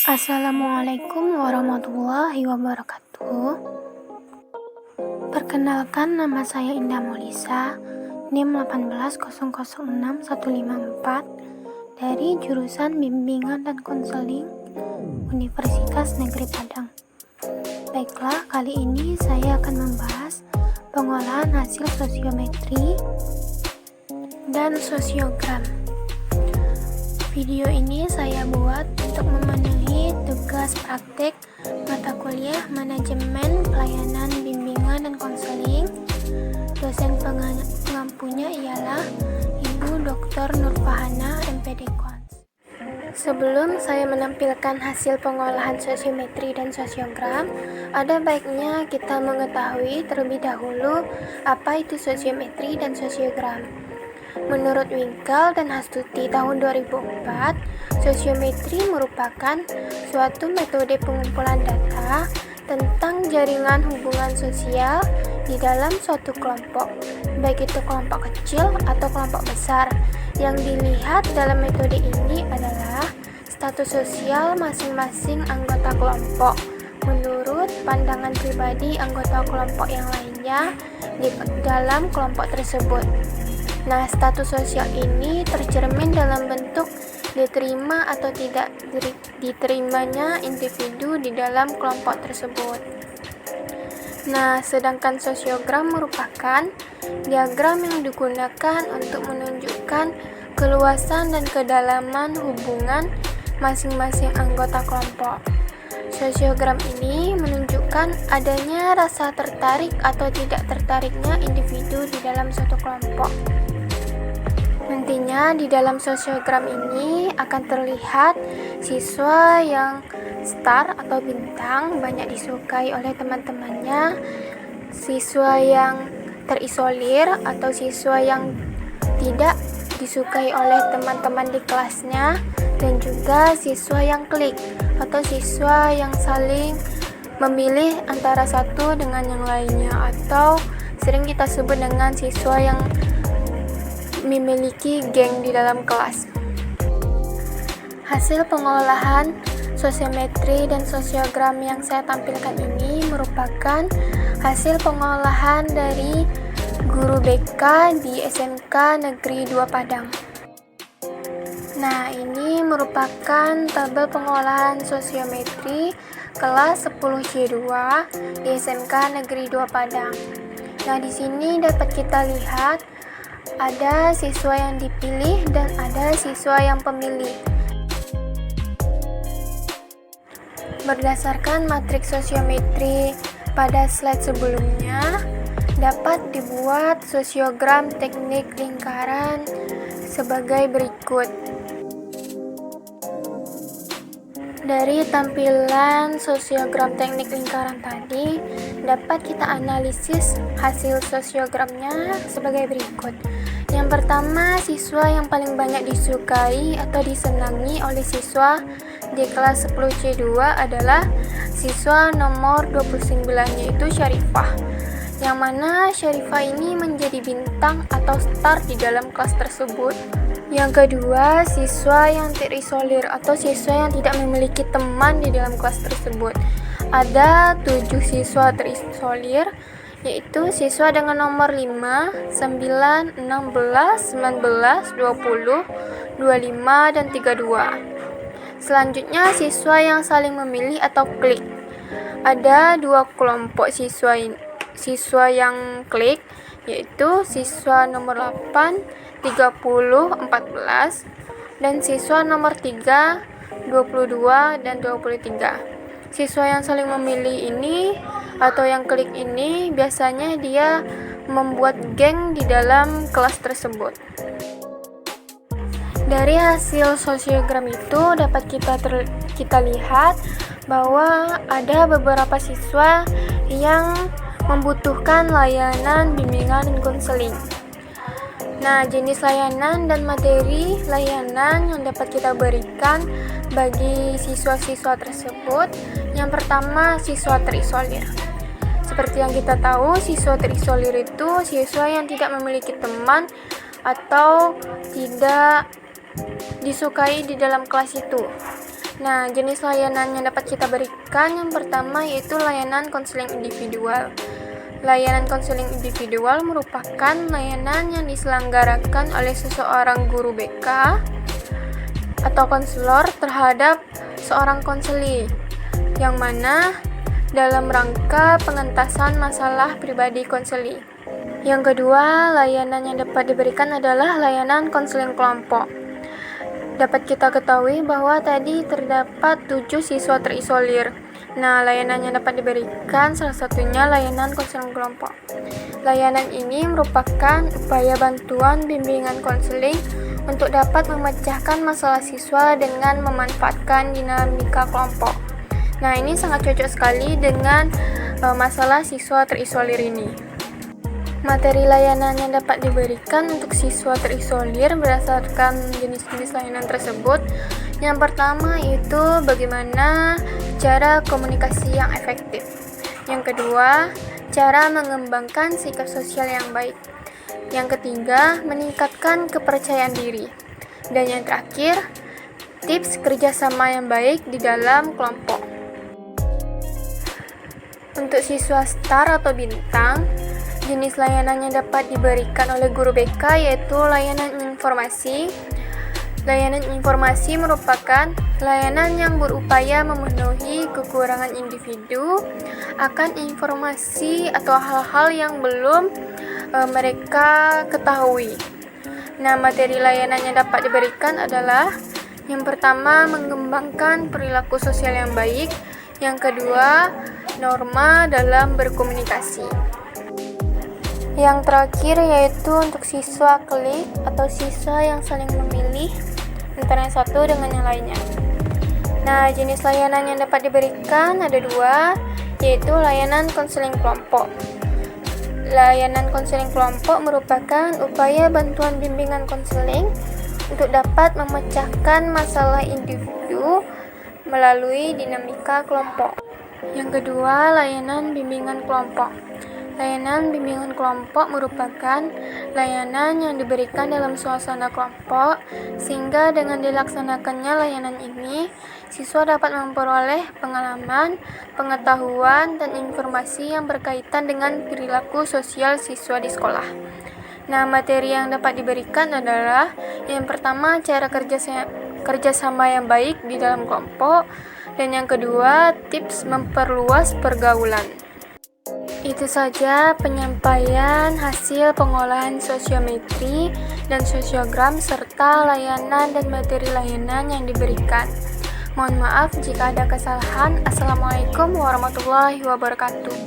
Assalamualaikum warahmatullahi wabarakatuh. Perkenalkan, nama saya Indah Molisa, NIM 18006-154 dari jurusan Bimbingan dan Konseling Universitas Negeri Padang. Baiklah, kali ini saya akan membahas pengolahan hasil sosiometri dan sosiogram. Video ini saya buat untuk memenuhi tugas praktik mata kuliah Manajemen Pelayanan Bimbingan dan Konseling. Dosen pengampunya ialah Ibu Dr. Nurfahana, MPD Kons. Sebelum saya menampilkan hasil pengolahan sosiometri dan sosiogram, ada baiknya kita mengetahui terlebih dahulu apa itu sosiometri dan sosiogram. Menurut Winkel dan Hastuti tahun 2004, sosiometri merupakan suatu metode pengumpulan data tentang jaringan hubungan sosial di dalam suatu kelompok, baik itu kelompok kecil atau kelompok besar. Yang dilihat dalam metode ini adalah status sosial masing-masing anggota kelompok menurut pandangan pribadi anggota kelompok yang lainnya di dalam kelompok tersebut. Nah, status sosial ini tercermin dalam bentuk diterima atau tidak diterimanya individu di dalam kelompok tersebut. Nah, sedangkan sosiogram merupakan diagram yang digunakan untuk menunjukkan keluasan dan kedalaman hubungan masing-masing anggota kelompok. Sosiogram ini menunjukkan adanya rasa tertarik atau tidak tertariknya individu di dalam suatu kelompok. Nantinya di dalam sosiogram ini akan terlihat siswa yang star atau bintang banyak disukai oleh teman-temannya, siswa yang terisolir atau siswa yang tidak disukai oleh teman-teman di kelasnya, dan juga siswa yang klik atau siswa yang saling memilih antara satu dengan yang lainnya, atau sering kita sebut dengan siswa yang memiliki geng di dalam kelas. Hasil pengolahan sosiometri dan sosiogram yang saya tampilkan ini merupakan hasil pengolahan dari guru BK di SMK Negeri 2 Padang. Nah, ini merupakan tabel pengolahan sosiometri kelas 10C2 di SMK Negeri 2 Padang. Nah, di sini dapat kita lihat ada siswa yang dipilih dan ada siswa yang pemilih. Berdasarkan matriks sosiometri pada slide sebelumnya, dapat dibuat sosiogram teknik lingkaran sebagai berikut. Dari tampilan sosiogram teknik lingkaran tadi, dapat kita analisis hasil sosiogramnya sebagai berikut. Yang pertama, siswa yang paling banyak disukai atau disenangi oleh siswa di kelas 10C2 adalah siswa nomor 29, yaitu Syarifah. Yang mana Syarifah ini menjadi bintang atau star di dalam kelas tersebut. Yang kedua, siswa yang terisolir atau siswa yang tidak memiliki teman di dalam kelas tersebut. Ada 7 siswa terisolir, yaitu siswa dengan nomor 5, 9, 16, 19, 20, 25, dan 32. Selanjutnya, siswa yang saling memilih atau klik. Ada 2 kelompok siswa yang klik, yaitu siswa nomor 8, 30, 14, dan siswa nomor 3, 22, dan 23. Siswa yang saling memilih ini atau yang klik ini biasanya dia membuat geng di dalam kelas tersebut. Dari hasil sosiogram itu dapat kita lihat bahwa ada beberapa siswa yang membutuhkan layanan bimbingan dan konseling. Nah, jenis layanan dan materi layanan yang dapat kita berikan bagi siswa-siswa tersebut. Yang pertama, siswa terisolir. Seperti yang kita tahu, siswa terisolir itu siswa yang tidak memiliki teman atau tidak disukai di dalam kelas itu. Nah, jenis layanan yang dapat kita berikan yang pertama yaitu layanan konseling individual. Layanan konseling individual merupakan layanan yang diselenggarakan oleh seseorang guru BK atau konselor terhadap seorang konseli, yang mana dalam rangka pengentasan masalah pribadi konseli. Yang kedua, layanan yang dapat diberikan adalah layanan konseling kelompok. Dapat kita ketahui bahwa tadi terdapat 7 siswa terisolir. Nah, layanan yang dapat diberikan salah satunya layanan konseling kelompok. Layanan ini merupakan upaya bantuan bimbingan konseling untuk dapat memecahkan masalah siswa dengan memanfaatkan dinamika kelompok. Nah, ini sangat cocok sekali dengan masalah siswa terisolir ini. Materi layanan yang dapat diberikan untuk siswa terisolir berdasarkan jenis-jenis layanan tersebut. Yang pertama yaitu bagaimana cara komunikasi yang efektif. Yang kedua, cara mengembangkan sikap sosial yang baik. Yang ketiga, meningkatkan kepercayaan diri. Dan yang terakhir, tips kerjasama yang baik di dalam kelompok. Untuk siswa STAR atau bintang, jenis layanan yang dapat diberikan oleh guru BK yaitu layanan informasi. Layanan informasi merupakan layanan yang berupaya memenuhi kekurangan individu akan informasi atau hal-hal yang belum mereka ketahui. Nah, materi layanan yang dapat diberikan adalah yang pertama, mengembangkan perilaku sosial yang baik. Yang kedua, norma dalam berkomunikasi. Yang terakhir yaitu untuk siswa klik atau siswa yang saling memilih antara yang satu dengan yang lainnya. Nah, jenis layanan yang dapat diberikan ada 2, yaitu layanan konseling kelompok. Layanan konseling kelompok merupakan upaya bantuan bimbingan konseling untuk dapat memecahkan masalah individu melalui dinamika kelompok. Yang kedua, layanan bimbingan kelompok. Layanan bimbingan kelompok merupakan layanan yang diberikan dalam suasana kelompok, sehingga dengan dilaksanakannya layanan ini, siswa dapat memperoleh pengalaman, pengetahuan, dan informasi yang berkaitan dengan perilaku sosial siswa di sekolah. Nah, materi yang dapat diberikan adalah yang pertama, cara kerjasama yang baik di dalam kelompok, dan yang kedua, tips memperluas pergaulan. Itu saja penyampaian hasil pengolahan sosiometri dan sosiogram serta layanan dan materi layanan yang diberikan. Mohon maaf jika ada kesalahan. Assalamualaikum warahmatullahi wabarakatuh.